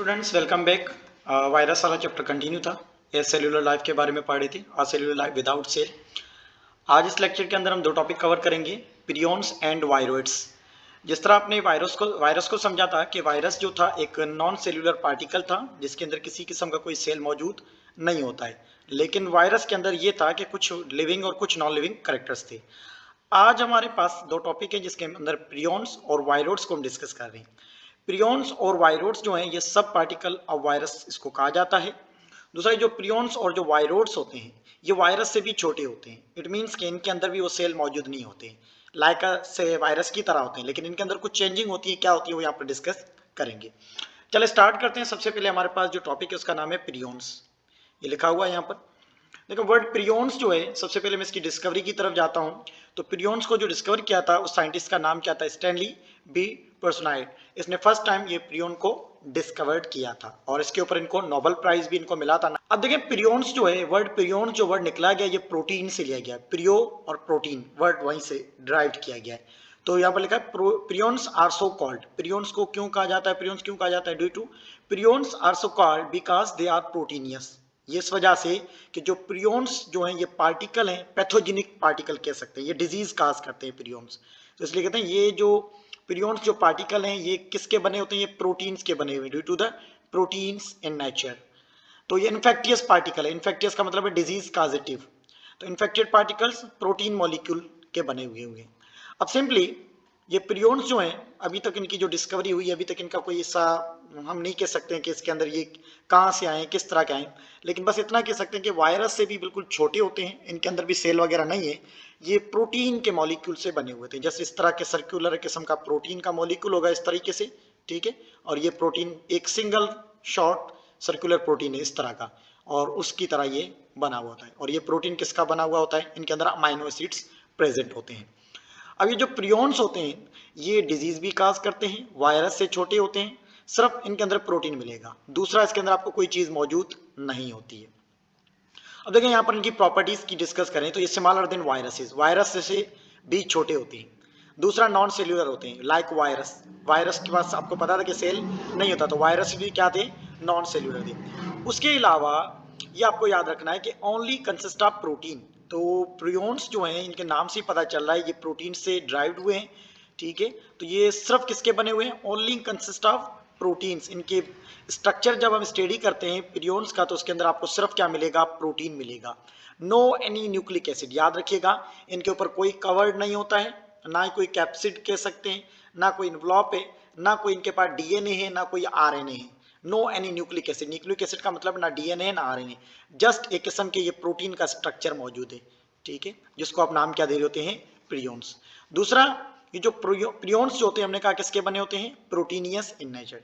Students welcome back. Virus वाला chapter continue था। ये सेल्यूलर लाइफ के बारे में पढ़ रही थी, सेल्यूलर लाइफ विदाउट सेल। आज इस लेक्चर के अंदर हम दो टॉपिक कवर करेंगे, प्रियोन्स एंड वायरोइड्स। जिस तरह आपने वायरस को समझा था कि वायरस जो था एक नॉन सेल्यूलर पार्टिकल था जिसके अंदर किसी किस्म का कोई सेल मौजूद नहीं होता है, लेकिन वायरस के अंदर ये था कि कुछ लिविंग और कुछ नॉन लिविंग कैरेक्टर्स थे। आज हमारे पास दो टॉपिक है जिसके अंदर प्रियोन्स और वायरोइड्स को हम डिस्कस कर रहे हैं। प्रियोन्स और वायरोड्स जो हैं ये सब पार्टिकल ऑफ वायरस इसको कहा जाता है। दूसरा जो प्रियोन्स और जो वायरोड्स होते हैं ये वायरस से भी छोटे होते हैं। इट मीन्स कि इनके अंदर भी वो सेल मौजूद नहीं होते, लाइक से वायरस की तरह होते हैं, लेकिन इनके अंदर कुछ चेंजिंग होती है। क्या होती है वो यहाँ पर डिस्कस करेंगे। चले स्टार्ट करते हैं। सबसे पहले हमारे पास जो टॉपिक है उसका नाम है प्रियोन्स। ये लिखा हुआ है यहाँ पर। देखो वर्ड प्रियोन्स जो है, सबसे पहले मैं इसकी डिस्कवरी की तरफ जाता हूँ। तो प्रियोन्स को जो डिस्कवर किया था उस साइंटिस्ट का नाम क्या था? Stanley B Prusiner. इसने फर्स्ट टाइम ये प्रियोन को डिस्कवर्ड किया था और इसके ऊपर इनको नोबेल प्राइज भी इनको मिला था। अब देखें प्रियोन्स जो है, वर्ड प्रियोन जो वर्ड निकला गया ये प्रोटीन से लिया गया। प्रियो और प्रोटीन वर्ड वहीं से ड्राइव किया गया है। तो यहाँ पर लिखा है prions are so called. Prions को क्यों कहा जाता है? प्रियोन्स क्यों कहा जाता है? Due to prions are so called because they are proteinaceous. ये इस वजह से कि जो प्रियोन्स जो हैं ये पार्टिकल हैं, पैथोजेनिक पार्टिकल कह सकते हैं, ये डिजीज काज करते हैं प्रियोन्स। तो इसलिए कहते हैं ये जो प्रियोन्स जो पार्टिकल हैं ये किसके बने होते हैं? ये प्रोटीन्स के बने हुए, due to the proteins in nature. तो ये इन्फेक्टियस पार्टिकल है। इन्फेक्टियस का मतलब है डिजीज काजेटिव। तो इन्फेक्टेड पार्टिकल्स प्रोटीन मॉलिक्यूल के बने हुए होंगे। अब सिंपली ये प्रियोन्स जो हैं अभी तक इनकी जो डिस्कवरी हुई है, अभी तक इनका कोई ऐसा हम नहीं कह सकते हैं कि इसके अंदर ये कहाँ से आए, किस तरह के आए, लेकिन बस इतना कह सकते हैं कि वायरस से भी बिल्कुल छोटे होते हैं। इनके अंदर भी सेल वगैरह नहीं है, ये प्रोटीन के मॉलिक्यूल से बने हुए थे। जैसे इस तरह के सर्कुलर किस्म का प्रोटीन का मॉलिक्यूल होगा इस तरीके से, ठीक है। और ये प्रोटीन एक सिंगल शॉर्ट सर्कुलर प्रोटीन है इस तरह का, और उसकी तरह ये बना हुआ होता है। और ये प्रोटीन किसका बना हुआ होता है? इनके अंदर अमाइनो एसिड्स प्रेजेंट होते हैं। अब ये जो प्रियोन्स होते हैं ये डिजीज भी काज करते हैं, वायरस से छोटे होते हैं, सिर्फ इनके अंदर प्रोटीन मिलेगा, दूसरा इसके अंदर आपको कोई चीज मौजूद नहीं होती है। अब देखें यहाँ पर इनकी प्रॉपर्टीज की डिस्कस करें तो ये स्मॉलर देन वायरसेस, वायरस से भी छोटे होते हैं। दूसरा नॉन सेल्यूलर होते हैं, लाइक वायरस। वायरस के पास आपको पता था कि सेल नहीं होता, तो वायरस भी क्या थे? नॉन सेल्यूलर थे। उसके अलावा ये आपको याद रखना है कि ओनली कंसिस्ट ऑफ प्रोटीन। तो प्रियोन्स जो हैं इनके नाम से पता चल रहा है ये प्रोटीन से ड्राइव्ड हुए हैं, ठीक है। तो ये सिर्फ किसके बने हुए हैं? Only consist of proteins. इनके स्ट्रक्चर जब हम स्टडी करते हैं प्रियोन्स का तो उसके अंदर आपको सिर्फ क्या मिलेगा? प्रोटीन मिलेगा। No any nucleic acid. याद रखिएगा इनके ऊपर कोई कवर्ड नहीं होता है, ना ही कोई कैप्सिड कह सकते हैं, ना कोई इन्वलॉप है, ना कोई इनके पास डीएनए है, ना कोई आरएनए है। No any nucleic acid. Nucleic acid का मतलब ना डीएनए ना आरएनए, जस्ट एक किस्म के ये प्रोटीन का स्ट्रक्चर मौजूद है, ठीक है, जिसको आप नाम क्या दे रहे होते हैं? प्रियोन्स। दूसरा ये जो प्रियोन्स जो होते हैं हमने कहा किसके बने होते हैं? प्रोटीनियस इन नेचर।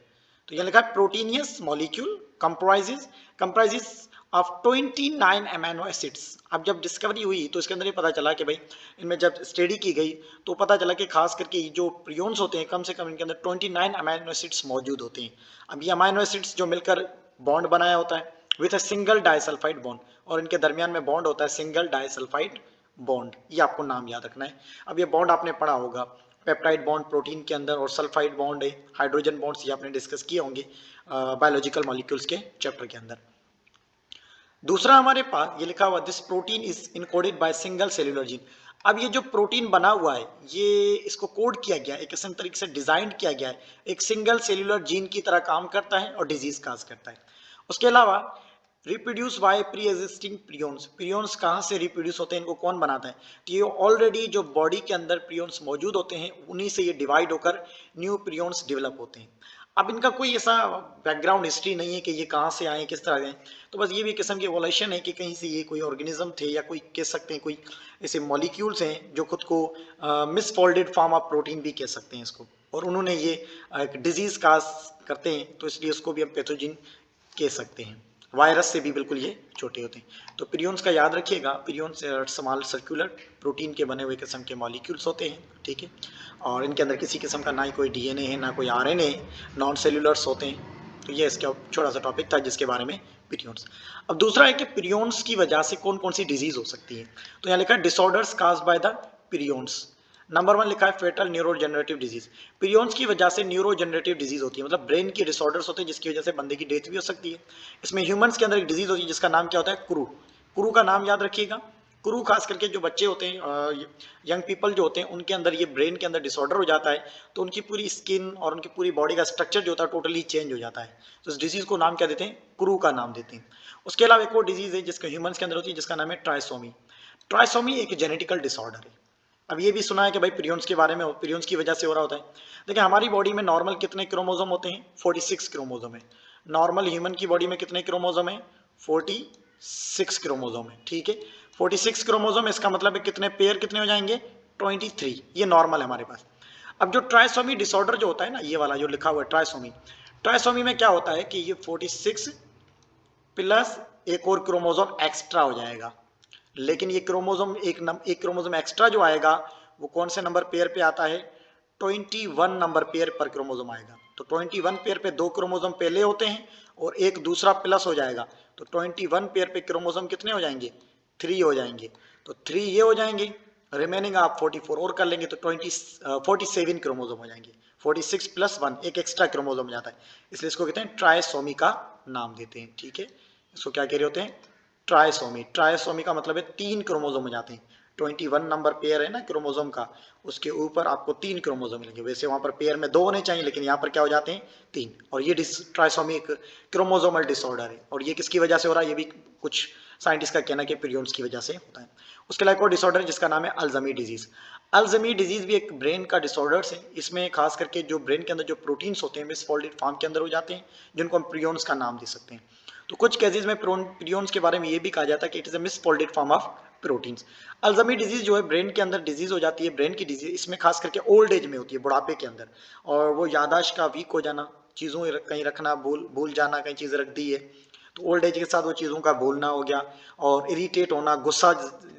तो ये लिखा है proteinaceous molecule comprises of 29 amino acids. अब जब डिस्कवरी हुई तो इसके अंदर ये पता चला कि भाई इनमें जब स्टडी की गई तो पता चला कि खास करके जो प्रियोन्स होते हैं कम से कम इनके अंदर 29 अमीनो एसिड्स मौजूद होते हैं। अब ये अमीनो एसिड्स जो मिलकर बॉन्ड बनाया होता है with a single disulphide bond, और इनके दरमियान में बॉन्ड होता है सिंगल डाइसल्फाइड बॉन्ड। ये आपको नाम याद रखना है। अब ये बॉन्ड आपने पढ़ा होगा, पेप्टाइड बॉन्ड प्रोटीन के अंदर और सल्फाइड बॉन्ड है, हाइड्रोजन बॉन्ड्स, ये आपने डिस्कस किए होंगे बायोलॉजिकल मॉलिक्यूल्स के चैप्टर के अंदर। दूसरा हमारे पास ये लिखा हुआ this protein is encoded by single cellular gene. अब ये जो प्रोटीन बना हुआ है ये इसको कोड किया गया है, एक किस्म तरीके से डिजाइन किया गया है, एक सिंगल सेल्यूलर जीन की तरह काम करता है और डिजीज काज करता है। उसके अलावा reproduce by pre existing prions. Prions कहाँ से रिप्रोड्यूस होते हैं, इनको कौन बनाता है? तो ये ऑलरेडी जो बॉडी के अंदर प्रियोन्स मौजूद होते हैं उन्हीं से ये डिवाइड होकर न्यू प्रियोन्स डेवलप होते हैं। अब इनका कोई ऐसा बैकग्राउंड हिस्ट्री नहीं है कि ये कहाँ से आए, किस तरह आए, तो बस ये भी किस्म की एवोल्यूशन है कि कहीं से ये कोई ऑर्गेनिज्म थे या कोई कह सकते हैं कोई ऐसे मॉलिक्यूल्स हैं जो खुद को मिसफोल्डेड फॉर्म ऑफ प्रोटीन भी कह सकते हैं इसको, और उन्होंने ये एक डिजीज काज करते हैं तो इसलिए उसको भी हम पैथोजिन कह सकते हैं। वायरस से भी बिल्कुल ये छोटे होते हैं। तो प्रियोन्स का याद रखिएगा, प्रियोन्स स्मॉल सर्कुलर प्रोटीन के बने हुए किस्म के मॉलिक्यूल्स होते हैं, ठीक है, और इनके अंदर किसी किस्म का ना ही कोई डीएनए है ना कोई आरएनए है, नॉन सेल्यूलर्स होते हैं। तो ये इसका छोटा सा टॉपिक था जिसके बारे में प्रियोन्स। अब दूसरा है कि प्रियोन्स की वजह से कौन कौन सी डिजीज हो सकती है। तो यहाँ लिखा है disorders caused by the prions. Number 1 लिखा है फेटल न्यूरोजेनरेटिव डिजीज। प्रियॉन्स की वजह से न्यूरोजेनरेटिव डिजीज होती है, मतलब ब्रेन की डिसऑर्डर्स होते हैं जिसकी वजह से बंदे की डेथ भी हो सकती है। इसमें ह्यूमंस के अंदर एक डिजीज होती है जिसका नाम क्या होता है, क्रू। क्रू का नाम याद रखिएगा। क्रू खास करके जो बच्चे होते हैं, यंग पीपल जो होते हैं, उनके अंदर ये ब्रेन के अंदर डिसऑर्डर हो जाता है, तो उनकी पूरी स्किन और उनकी पूरी बॉडी का स्ट्रक्चर जो होता है टोटली चेंज हो जाता है। तो इस डिजीज को नाम क्या देते हैं, क्रू का नाम देते हैं। उसके अलावा एक और डिजीज है जिसका ह्यूमंस के अंदर होती है जिसका नाम है ट्राइसोमी। ट्राइसोमी एक जेनेटिकल डिसऑर्डर है। अब ये भी सुना है कि भाई प्रियॉन्स के बारे में, प्रियॉन्स की वजह से हो रहा होता है। देखिए हमारी बॉडी में नॉर्मल कितने क्रोमोसोम होते हैं, 46 क्रोमोसोम है। नॉर्मल ह्यूमन की बॉडी में कितने क्रोमोसोम है, 46 क्रोमोसोम है, ठीक है। 46 क्रोमोसोम, इसका मतलब है कितने पेयर कितने हो जाएंगे, 23। ये नॉर्मल है हमारे पास। अब जो ट्राइसोमी डिसऑर्डर जो होता है ना, ये वाला जो लिखा हुआ है ट्राइसोमी, ट्राइसोमी में क्या होता है कि ये 46 प्लस एक और क्रोमोसोम एक्स्ट्रा हो जाएगा। लेकिन ये क्रोमोसोम एक क्रोमोसोम एक्स्ट्रा जो आएगा वो कौन से नंबर पेयर पे आता है, 21 नंबर पेयर पर क्रोमोसोम आएगा। तो 21 पेयर पे 2 क्रोमोसोम पहले होते हैं और एक दूसरा प्लस हो जाएगा, तो 21 पेयर पे क्रोमोसोम कितने हो जाएंगे, 3 हो जाएंगे। तो 3 ये हो जाएंगे, रिमेनिंग आप 44 और कर लेंगे तो 47 क्रोमोसोम हो जाएंगे। 46 प्लस 1 एक एक्स्ट्रा क्रोमोसोम जाता है, इसलिए इसको कहते हैं ट्राइसोमी का नाम देते हैं, ठीक है। इसको क्या कह रहे होते हैं, ट्राइसोमी। ट्राइसोमी का मतलब है 3 क्रोमोसोम हो जाते हैं। 21 नंबर पेयर है ना क्रोमोसोम का, उसके ऊपर आपको 3 क्रोमोसोम मिलेंगे। वैसे वहां पर पेयर में 2 होने चाहिए, लेकिन यहाँ पर क्या हो जाते हैं, 3। और ये ट्राइसोमी एक क्रोमोसोमल डिसऑर्डर है। और ये किसकी वजह से हो रहा है, ये भी कुछ साइंटिस्ट का कहना है कि प्रियॉन्स की वजह से होता है। उसके अलावा एक और डिसऑर्डर है जिसका नाम है अल्जाइमर डिजीज। अल्जाइमर डिजीज भी एक ब्रेन का डिसऑर्डर है। इसमें खास करके जो ब्रेन के अंदर जो प्रोटीन्स होते हैं मिसफोल्डेड फॉर्म के अंदर हो जाते हैं, जिनको हम प्रियॉन्स का नाम दे सकते हैं। तो कुछ केसेस में प्रियॉन्स के बारे में ये भी कहा जाता है कि it is a misfolded form of proteins. Alzheimer disease जो है ब्रेन के अंदर डिजीज हो जाती है, ब्रेन की डिजीज। इसमें खास करके ओल्ड एज में होती है, बुढ़ापे के अंदर। और वो याददाश्त का वीक हो जाना, चीज़ों कहीं रखना, भूल जाना, कहीं चीज़ रख दी है तो ओल्ड एज के साथ वो चीज़ों का भूलना हो गया। और इरिटेट होना, गुस्सा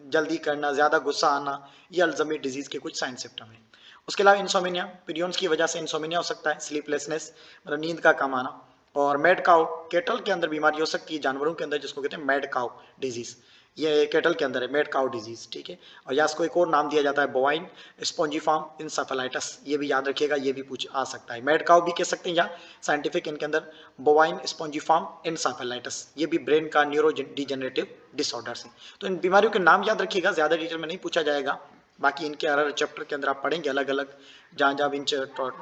जल्दी करना, ज़्यादा गुस्सा आना, ये अल्जाइमर डिजीज के कुछ साइन सिम्टम है। उसके अलावा इंसोमिनिया, प्रियॉन्स की वजह से इंसोमिनिया हो सकता है, स्लीपलेसनेस मतलब नींद का कम आना। और मैड काउ, केटल के अंदर बीमारी हो सकती है जानवरों के अंदर, जिसको कहते हैं मैड काउ डिजीज। ये केटल के अंदर है मैड काउ डिजीज, ठीक है। और या इसको एक और नाम दिया जाता है बोवाइन स्पॉन्जिफॉर्म इंसेफेलाइटिस, ये भी याद रखिएगा, ये भी पूछ आ सकता है। मैड काउ भी कह सकते हैं या साइंटिफिक इनके अंदर बोवाइन स्पॉन्जिफॉर्म इंसेफेलाइटिस, ये भी ब्रेन का न्यूरो डिजेनरेटिव डिसऑर्डर्स है। तो इन बीमारियों के नाम याद रखिएगा, ज्यादा डिटेल में नहीं पूछा जाएगा। बाकी इनके हर चैप्टर के अंदर आप पढ़ेंगे अलग अलग, जहाँ जहाँ इन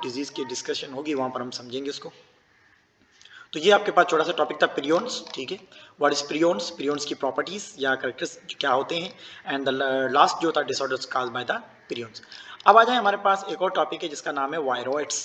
डिजीज की डिस्कशन होगी वहाँ पर हम समझेंगे इसको। तो ये आपके पास छोटा सा टॉपिक था प्रियॉन्स, ठीक है। व्हाट इज प्रियॉन्स, प्रियॉन्स की प्रॉपर्टीज या कैरेक्टर्स क्या होते हैं, एंड द लास्ट जो था disorders caused by the prions. अब आ जाए हमारे पास एक और टॉपिक है जिसका नाम है वायरॉइड्स।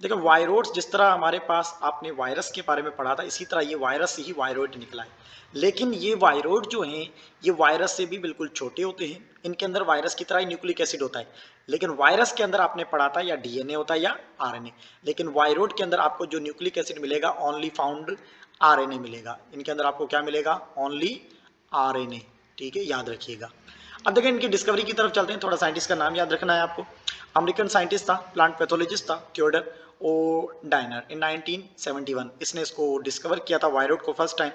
देखो वायरॉइड्स, जिस तरह हमारे पास आपने वायरस के बारे में पढ़ा था, इसी तरह ये वायरस से ही वायरॉइड निकला है। लेकिन ये वायरॉइड जो हैं ये वायरस से भी बिल्कुल छोटे होते हैं। इनके अंदर वायरस की तरह ही न्यूक्लिक एसिड होता है, लेकिन वायरस के अंदर आपने पढ़ा था या डीएनए होता है या आरएनए। लेकिन वायरॉइड के अंदर आपको जो न्यूक्लिक एसिड मिलेगा ओनली फाउंड आरएनए मिलेगा। इनके अंदर आपको क्या मिलेगा, ओनली आरएनए, ठीक है, याद रखिएगा। अब देखिए इनकी डिस्कवरी की तरफ चलते हैं। थोड़ा साइंटिस्ट का नाम याद रखना है आपको। अमेरिकन साइंटिस्ट था, प्लांट पैथोलॉजिस्ट था, थियोडर ओ डायनर इन 1971। इसने इसको डिस्कवर किया था वायरॉइड को फर्स्ट टाइम।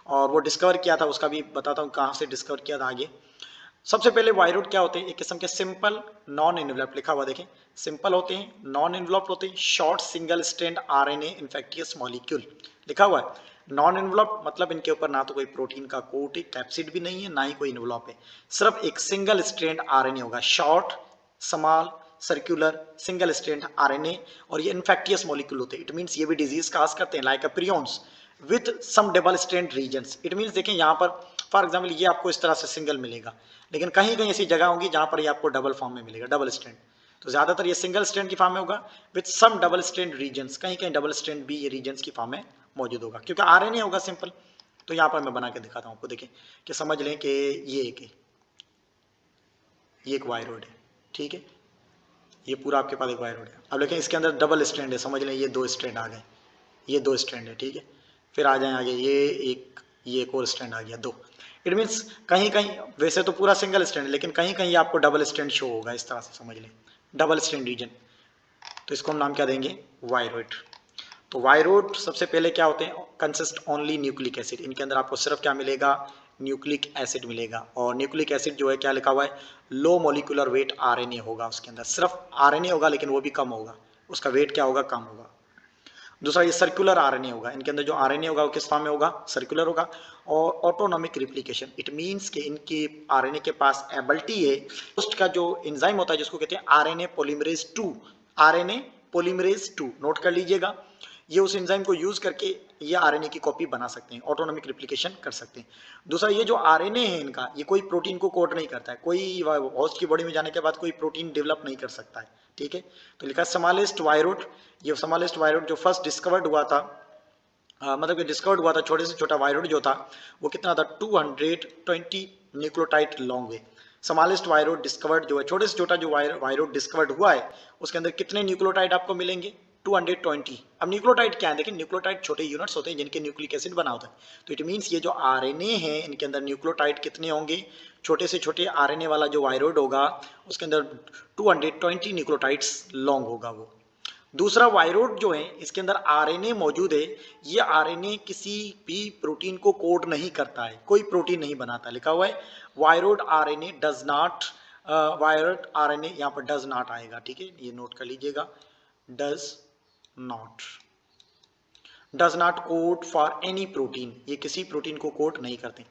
और वो डिस्कवर किया था, उसका भी बताता हूँ कहाँ से डिस्कवर किया था आगे। सबसे पहले वायरॉइड क्या होते हैं, एक किस्म के सिंपल नॉन इन्वेलप्ड, लिखा हुआ देखें, सिंपल होते हैं, नॉन इन्वेलप्ड होते हैं, short single strand RNA infectious molecule, लिखा हुआ है। नॉन इन्वेलप्ड मतलब इनके ऊपर ना तो कोई प्रोटीन का कोट है, कैप्सिड भी नहीं है, ना ही कोई इन्वेलप है, सिर्फ एक सिंगल स्ट्रैंड आरएनए होगा, short small circular single strand RNA. और ये इन्फेक्टियस मॉलिक्यूल होते हैं। इट मींस ये भी डिजीज काज करते हैं, like a prions with some double strand regions. It means देखें यहाँ पर फॉर एग्जांपल ये आपको इस तरह से सिंगल मिलेगा, लेकिन कहीं कहीं ऐसी जगह होगी जहां पर ये आपको डबल फॉर्म में मिलेगा, डबल स्ट्रैंड। तो ज्यादातर ये सिंगल स्ट्रैंड की फॉर्म में होगा with some double strand regions, कहीं कहीं डबल स्ट्रैंड भी ये रीजन्स की फॉर्म में मौजूद होगा, क्योंकि आरएनए होगा सिंपल। तो यहाँ पर मैं बना के दिखाता हूँ आपको, देखें कि समझ लें कि ये एक वायरॉइड है, ठीक है, ये पूरा आपके पास एक वायरॉइड है। अब देखें इसके अंदर डबल स्ट्रैंड है, समझ लें ये 2 स्ट्रैंड आ गए, ये 2 स्ट्रैंड है, ठीक है। फिर आ जाए आगे, ये एक और स्ट्रैंड आ गया, 2। इट मीन्स कहीं कहीं वैसे तो पूरा सिंगल स्ट्रैंड है, लेकिन कहीं कहीं आपको डबल स्ट्रैंड शो होगा, इस तरह से समझ लें, डबल स्ट्रैंड रीजन। तो इसको हम नाम क्या देंगे, वायरॉइड। तो वायरॉइड सबसे पहले क्या होते हैं, कंसिस्ट ओनली न्यूक्लिक एसिड। इनके अंदर आपको सिर्फ क्या मिलेगा, न्यूक्लिक एसिड मिलेगा। और न्यूक्लिक एसिड जो है क्या लिखा हुआ है, लो मोलिकुलर वेट आरएनए होगा उसके अंदर, सिर्फ आरएनए होगा लेकिन वो भी कम होगा, उसका वेट क्या होगा, कम होगा। दूसरा ये सर्कुलर आरएनए होगा, इनके अंदर जो आरएनए होगा वो किस फॉर्म में होगा, सर्कुलर होगा। और ऑटोनॉमिक रिप्लिकेशन, इट मींस कि इनके आरएनए के पास एबिलिटी है, पोस्ट का जो एंजाइम होता है जिसको कहते हैं RNA polymerase 2, RNA polymerase 2 note कर लीजिएगा, ये उस एंजाइम को यूज करके ये आरएनए की कॉपी बना सकते हैं, ऑटोनॉमिक रिप्लिकेशन कर सकते हैं। दूसरा ये जो आरएनए है इनका, ये कोई प्रोटीन को कोड नहीं करता है, कोई होस्ट की बॉडी में जाने के बाद कोई प्रोटीन डेवलप नहीं कर सकता है, ठीक है। तो लिखा स्मॉलेस्ट वायरोट, ये स्मॉलेस्ट वायरोट जो फर्स्ट डिस्कवर्ड हुआ था, मतलब कि डिस्कवर्ड हुआ था, छोटे से छोटा वायरोट जो था वो कितना था, 220 न्यूक्लियोटाइड लॉन्ग वे। स्मॉलेस्ट वायरोट डिस्कवर्ड जो है, छोटे से छोटा जो वायरोट डिस्कवर्ड हुआ है उसके अंदर कितने न्यूक्लियोटाइड आपको मिलेंगे, 220। अब न्यूक्लियोटाइड क्या है, देखिए न्यूक्लियोटाइड छोटे यूनिट्स होते हैं जिनके न्यूक्लिक एसिड बना होता है, तो इट मींस ये जो आरएनए है इनके अंदर न्यूक्लियोटाइड कितने होंगे, छोटे से छोटे आरएनए वाला जो वायरोड होगा उसके अंदर 220 न्यूक्लियोटाइड्स लॉन्ग होगा वो। दूसरा वायरोड जो है इसके अंदर आरएनए मौजूद है, ये आरएनए किसी भी प्रोटीन को कोड नहीं करता है, कोई प्रोटीन नहीं बनाता, लिखा हुआ है वायरोड आरएनए डज नॉट, वायरोड आरएनए यहाँ पर डज नॉट आएगा, ठीक है, ये नोट कर लीजिएगा, does not code for any protein, ये किसी प्रोटीन को कोड नहीं करते।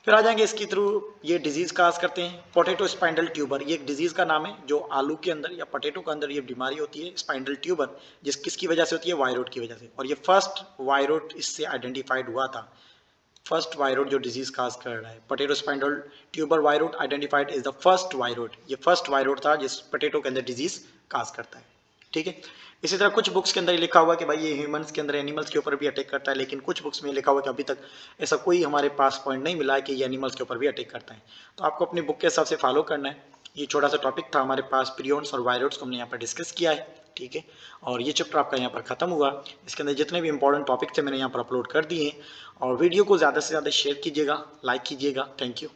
फिर आ जाएंगे इसके थ्रू ये डिजीज काज करते हैं, पोटैटो स्पाइंडल ट्यूबर, ये एक डिजीज का नाम है जो आलू के अंदर या पोटैटो के अंदर ये बीमारी होती है स्पाइंडल ट्यूबर, जिस किसकी वजह से होती है, वायरोड की वजह से। और ये फर्स्ट वायरोड इससे आइडेंटिफाइड हुआ था, फर्स्ट वायरोड जो डिजीज काज कर रहा है, potato spindle tuber viroid identified is the first viroid, ये फर्स्ट वायरोड था जिस पोटैटो के अंदर डिजीज काज करता है, ठीक है। इसी तरह कुछ बुक्स के अंदर लिखा हुआ कि भाई ये ह्यूमंस के अंदर एनिमल्स के ऊपर भी अटैक करता है, लेकिन कुछ बुक्स में लिखा हुआ कि अभी तक ऐसा कोई हमारे पास पॉइंट नहीं मिला है कि ये एनिमल्स के ऊपर भी अटैक करता है। तो आपको अपनी बुक के हिसाब से फॉलो करना है। ये छोटा सा टॉपिक था हमारे पास, प्रियोन्स और वायरोड्स को हमने यहाँ पर डिस्कस किया है, ठीक है। और ये चैप्टर आपका यहाँ पर खत्म हुआ, इसके अंदर जितने भी इंपॉर्टेंट टॉपिक थे मैंने यहाँ पर अपलोड कर दिए हैं। और वीडियो को ज़्यादा से ज़्यादा शेयर कीजिएगा, लाइक कीजिएगा, थैंक यू।